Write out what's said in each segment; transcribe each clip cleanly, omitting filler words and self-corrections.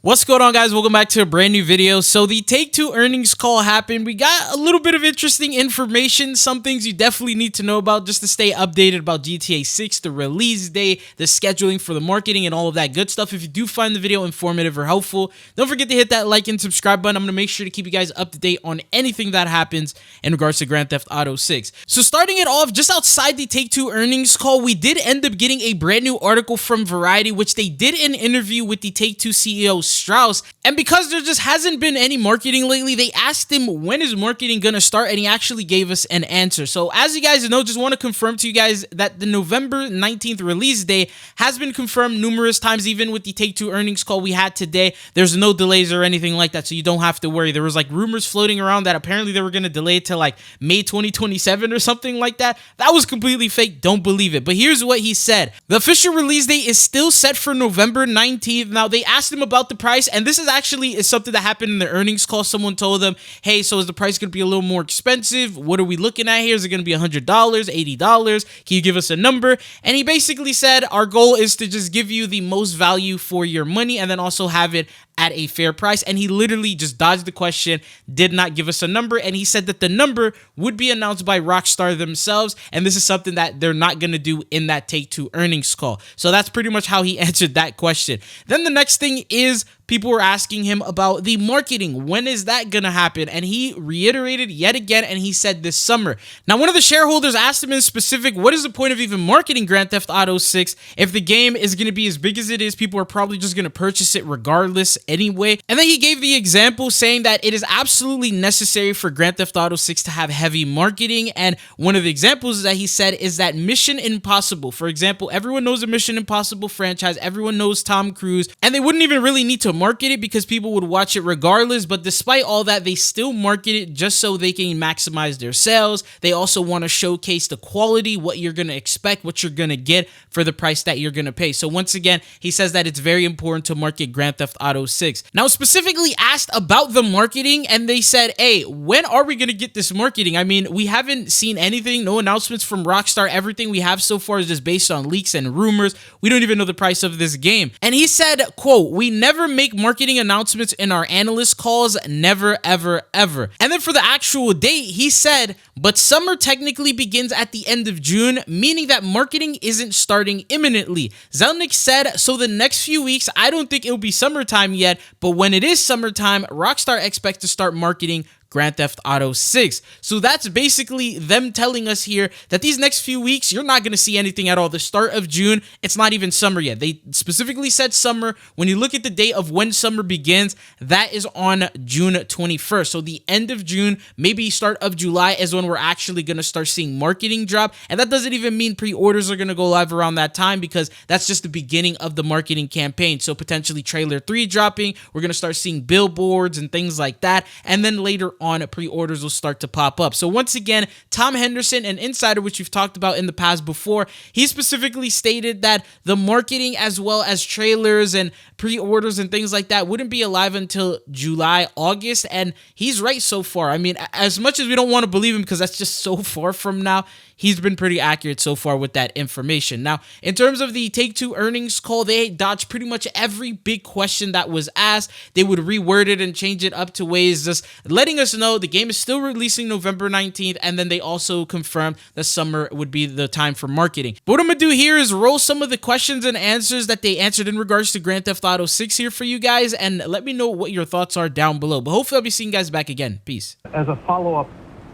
What's going on, guys? Welcome back to a brand new video. So the Take-Two earnings call happened. We got a little bit of interesting information, some things you definitely need to know about just to stay updated about GTA 6, the release day, the scheduling for the marketing, and all of that good stuff. If you do find the video informative or helpful, don't forget to hit that like and subscribe button. I'm going to make sure to keep you guys up to date on anything that happens in regards to Grand Theft Auto 6. So starting it off, just outside the Take-Two earnings call, we did end up getting a brand new article from Variety, which they did an interview with the Take-Two CEO, Strauss, and because there just hasn't been any marketing lately, they asked him when is marketing gonna start, and he actually gave us an answer. So as you guys know, just want to confirm to you guys that the November 19th release day has been confirmed numerous times. Even with the Take-Two earnings call we had today, there's no delays or anything like that, so you don't have to worry. There was like rumors floating around that apparently they were gonna delay it to like May 2027 or something like that. That was completely fake. Don't believe it. But here's what he said: the official release date is still set for November 19th. Now, they asked him about the price, and this is something that happened in the earnings call. Someone told them, hey, so is the price going to be a little more expensive? What are we looking at here? Is it going to be $100, $80? Can you give us a number? And he basically said, our goal is to just give you the most value for your money and then also have it at a fair price. And he literally just dodged the question, did not give us a number, and he said that the number would be announced by Rockstar themselves, and this is something that they're not going to do in that Take-Two earnings call. So that's pretty much how he answered that question. Then the next thing is, people were asking him about the marketing. When is that going to happen? And he reiterated yet again, and he said this summer. Now, one of the shareholders asked him in specific, what is the point of even marketing Grand Theft Auto 6 if the game is going to be as big as it is? People are probably just going to purchase it regardless anyway. And then he gave the example saying that it is absolutely necessary for Grand Theft Auto 6 to have heavy marketing. And one of the examples that he said is that Mission Impossible, for example, everyone knows the Mission Impossible franchise. Everyone knows Tom Cruise, and they wouldn't even really need to market it because people would watch it regardless. But despite all that, they still market it just so they can maximize their sales. They also want to showcase the quality, what you're going to expect, what you're going to get for the price that you're going to pay. So once again, he says that it's very important to market Grand Theft Auto 6. Now, specifically asked about the marketing, and they said, hey, when are we going to get this marketing? I mean, we haven't seen anything, no announcements from Rockstar. Everything we have so far is just based on leaks and rumors. We don't even know the price of this game. And he said, quote, we never make marketing announcements in our analyst calls, never, ever, ever. And then for the actual date, he said, but summer technically begins at the end of June, meaning that marketing isn't starting imminently. Zelnick said, so the next few weeks, I don't think it'll be summertime yet, but when it is summertime, Rockstar expects to start marketing Grand Theft Auto 6. So that's basically them telling us here that these next few weeks, you're not going to see anything at all. The start of June, it's not even summer yet. They specifically said summer. When you look at the date of when summer begins, that is on June 21st. So the end of June, maybe start of July is when we're actually going to start seeing marketing drop. And that doesn't even mean pre-orders are going to go live around that time, because that's just the beginning of the marketing campaign. So potentially trailer 3 dropping, we're going to start seeing billboards and things like that. And then later on, pre-orders will start to pop up. So once again, Tom Henderson, an insider which we've talked about in the past before, he specifically stated that the marketing as well as trailers and pre-orders and things like that wouldn't be alive until July, August, and he's right so far. I mean, as much as we don't want to believe him because that's just so far from now, he's been pretty accurate so far with that information. Now, in terms of the Take-Two earnings call, they dodged pretty much every big question that was asked. They would reword it and change it up to ways just letting us know the game is still releasing November 19th, and then they also confirmed that summer would be the time for marketing. But what I'm going to do here is roll some of the questions and answers that they answered in regards to Grand Theft Auto 6 here for you guys, and let me know what your thoughts are down below. But hopefully I'll be seeing you guys back again. Peace. As a follow-up,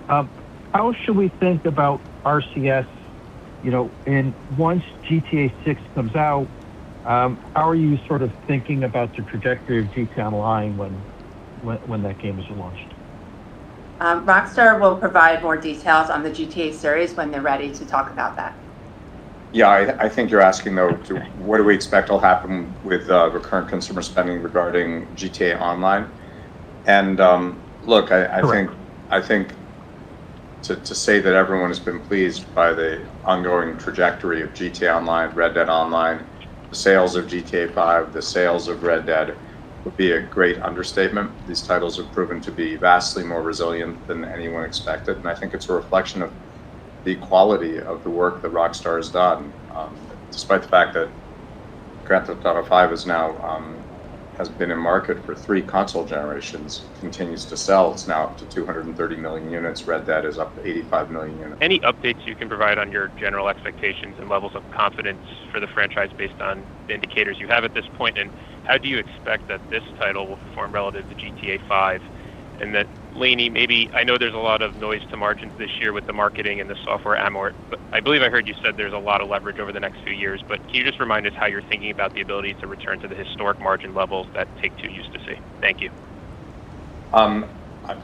how should we think about RCS, and once GTA 6 comes out, how are you sort of thinking about the trajectory of GTA Online when that game is launched? Rockstar will provide more details on the GTA series when they're ready to talk about that. Yeah, I think you're asking, though, what do we expect will happen with recurrent consumer spending regarding GTA Online? And look, I think to say that everyone has been pleased by the ongoing trajectory of GTA Online, Red Dead Online, the sales of GTA 5, the sales of Red Dead, would be a great understatement. These titles have proven to be vastly more resilient than anyone expected, and I think it's a reflection of the quality of the work that Rockstar has done, despite the fact that Grand Theft Auto 5 is now has been in market for 3 console generations, continues to sell. It's now up to 230 million units. Red Dead is up to 85 million units. Any updates you can provide on your general expectations and levels of confidence for the franchise based on the indicators you have at this point? And how do you expect that this title will perform relative to GTA 5? And that, Laney, maybe, I know there's a lot of noise to margins this year with the marketing and the software amort, but I believe I heard you said there's a lot of leverage over the next few years. But can you just remind us how you're thinking about the ability to return to the historic margin levels that Take-Two used to see? Thank you. I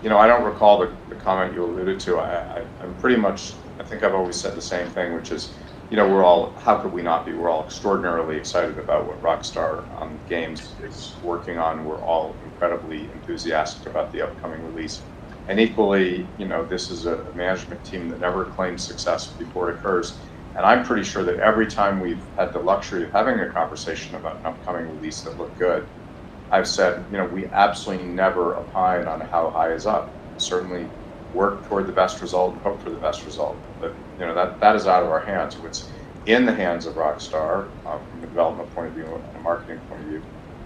don't recall the comment you alluded to. I'm pretty much, I think I've always said the same thing, which is, we're all, how could we not be? We're all extraordinarily excited about what Rockstar Games is working on. We're all incredibly enthusiastic about the upcoming release. And equally, this is a management team that never claims success before it occurs. And I'm pretty sure that every time we've had the luxury of having a conversation about an upcoming release that looked good, I've said, we absolutely never opine on how high is up. We certainly work toward the best result and hope for the best result. But, that is out of our hands. What's in the hands of Rockstar, from a development point of view and a marketing point of view,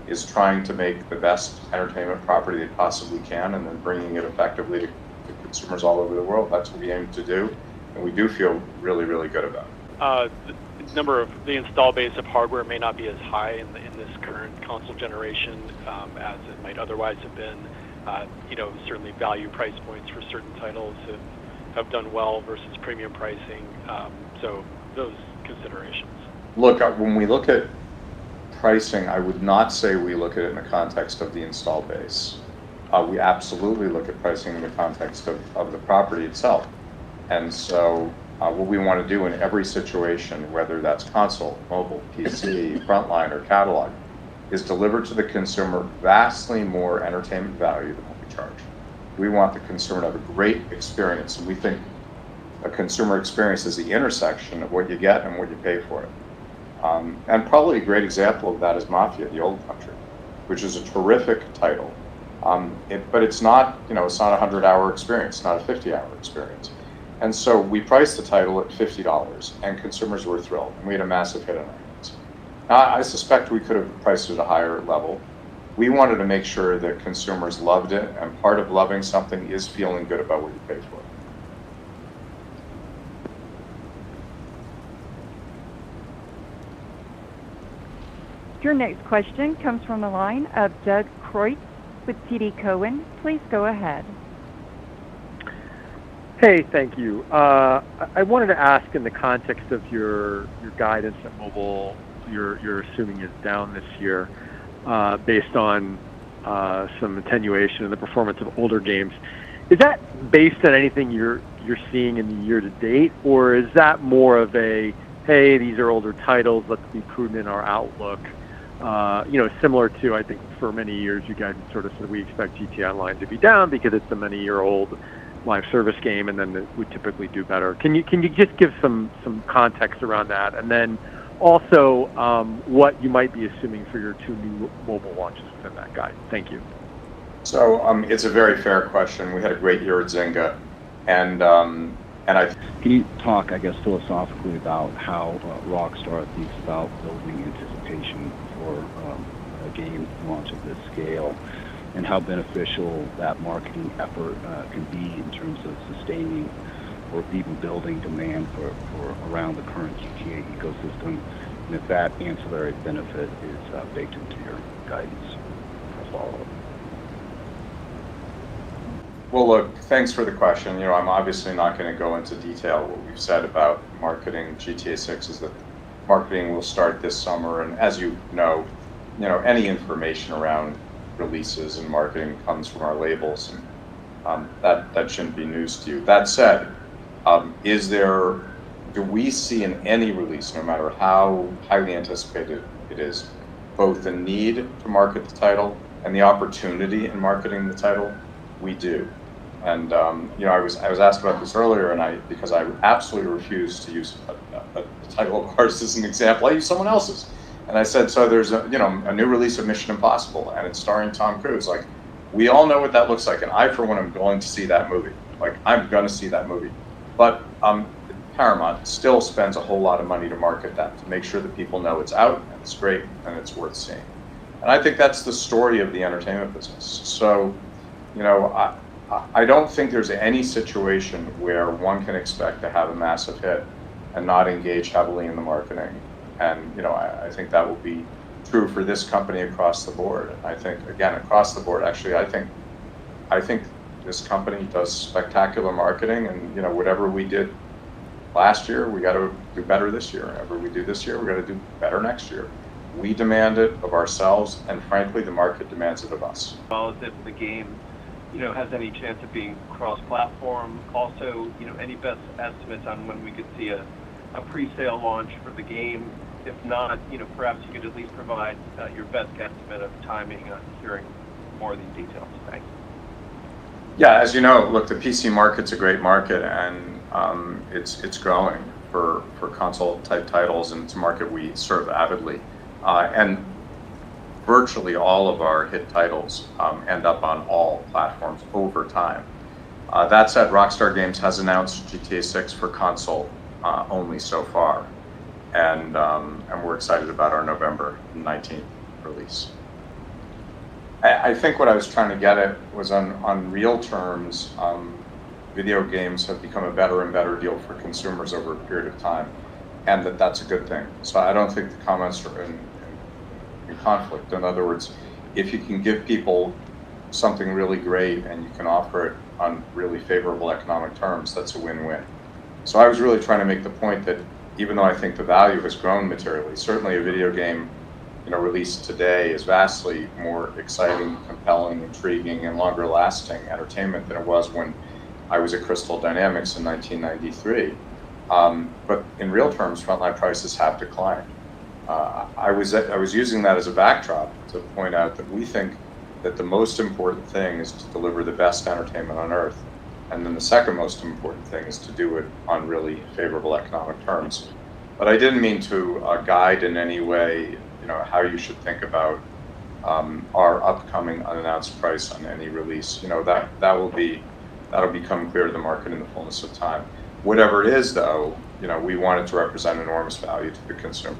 is trying to make the best entertainment property they possibly can and then bringing it effectively to consumers all over the world. That's what we aim to do, and we do feel really, really good about it. The install base of hardware may not be as high in this current console generation as it might otherwise have been. Certainly value price points for certain titles have done well versus premium pricing. So those considerations. Look, when we look at pricing, I would not say we look at it in the context of the install base. We absolutely look at pricing in the context of the property itself. And so what we want to do in every situation, whether that's console, mobile, PC, frontline, or catalog, is deliver to the consumer vastly more entertainment value than what we charge. We want the consumer to have a great experience, and we think a consumer experience is the intersection of what you get and what you pay for it. And probably a great example of that is Mafia: The Old Country, which is a terrific title. But it's not, it's not a 100-hour experience, it's not a 50-hour experience. And so we priced the title at $50, and consumers were thrilled, and we had a massive hit on our hands. Now, I suspect we could have priced it at a higher level. We wanted to make sure that consumers loved it, and part of loving something is feeling good about what you pay for it. Your next question comes from the line of Doug Creutz with TD Cowen. Please go ahead. Hey, thank you. I wanted to ask, in the context of your guidance that mobile you're assuming is down this year, based on some attenuation in the performance of older games. Is that based on anything you're seeing in the year to date, or is that more of a, hey, these are older titles, let's be prudent in our outlook? Similar to, I think, for many years you guys sort of said we expect GTA Online to be down because it's a many-year-old live service game, and then it would typically do better. Can you just give some context around that, and then also what you might be assuming for your 2 new mobile launches within that guide? Thank you. So it's a very fair question. We had a great year at Zynga, and I. Can you talk, I guess, philosophically about how Rockstar thinks about building anticipation for a game launch of this scale, and how beneficial that marketing effort can be in terms of sustaining or even building demand for around the current GTA ecosystem, and if that ancillary benefit is baked into your guidance? A follow-up. Well, look, thanks for the question. I'm obviously not going to go into detail. What we've said about marketing GTA 6 is that marketing will start this summer, and as you know, any information around releases and marketing comes from our labels, and that shouldn't be news to you. That said, do we see in any release, no matter how highly anticipated it is, both the need to market the title and the opportunity in marketing the title? We do. And I was asked about this earlier, and because I absolutely refuse to use a title of ours as an example, I use someone else's. And I said, so there's a new release of Mission Impossible, and it's starring Tom Cruise. Like, we all know what that looks like, and I, for one, am going to see that movie. Like, I'm going to see that movie. But Paramount still spends a whole lot of money to market that, to make sure that people know it's out, and it's great, and it's worth seeing. And I think that's the story of the entertainment business. So, you know, I don't think there's any situation where one can expect to have a massive hit and not engage heavily in the marketing. And, you know, I think that will be true for this company across the board. I think, again, across the board, actually, I think this company does spectacular marketing, and, you know, whatever we did last year, we got to do better this year. Whatever we do this year, we got to do better next year. We demand it of ourselves, and frankly, the market demands it of us. Well, as if the game, you know, has any chance of being cross-platform. Also, you know, any best estimates on when we could see a pre-sale launch for the game? If not, you know, perhaps you could at least provide your best guesstimate of timing on hearing more of these details. Thanks. Yeah, as you know, look, the PC market's a great market, and it's growing for console-type titles, and it's a market we serve avidly. And virtually all of our hit titles end up on all platforms over time. That said, Rockstar Games has announced GTA 6 for console only so far, and we're excited about our November 19th release. I think what I was trying to get at was on real terms, video games have become a better and better deal for consumers over a period of time, and that's a good thing. So I don't think the comments are in conflict. In other words, if you can give people something really great and you can offer it on really favorable economic terms, that's a win-win. So I was really trying to make the point that even though I think the value has grown materially, certainly a video game, you know, released today is vastly more exciting, compelling, intriguing, and longer-lasting entertainment than it was when I was at Crystal Dynamics in 1993. But in real terms, frontline prices have declined. I was using that as a backdrop to point out that we think that the most important thing is to deliver the best entertainment on earth, and then the second most important thing is to do it on really favorable economic terms. But I didn't mean to guide in any way, you know, how you should think about our upcoming unannounced price on any release. You know, that'll become clear to the market in the fullness of time. Whatever it is, though, you know, we want it to represent enormous value to the consumer.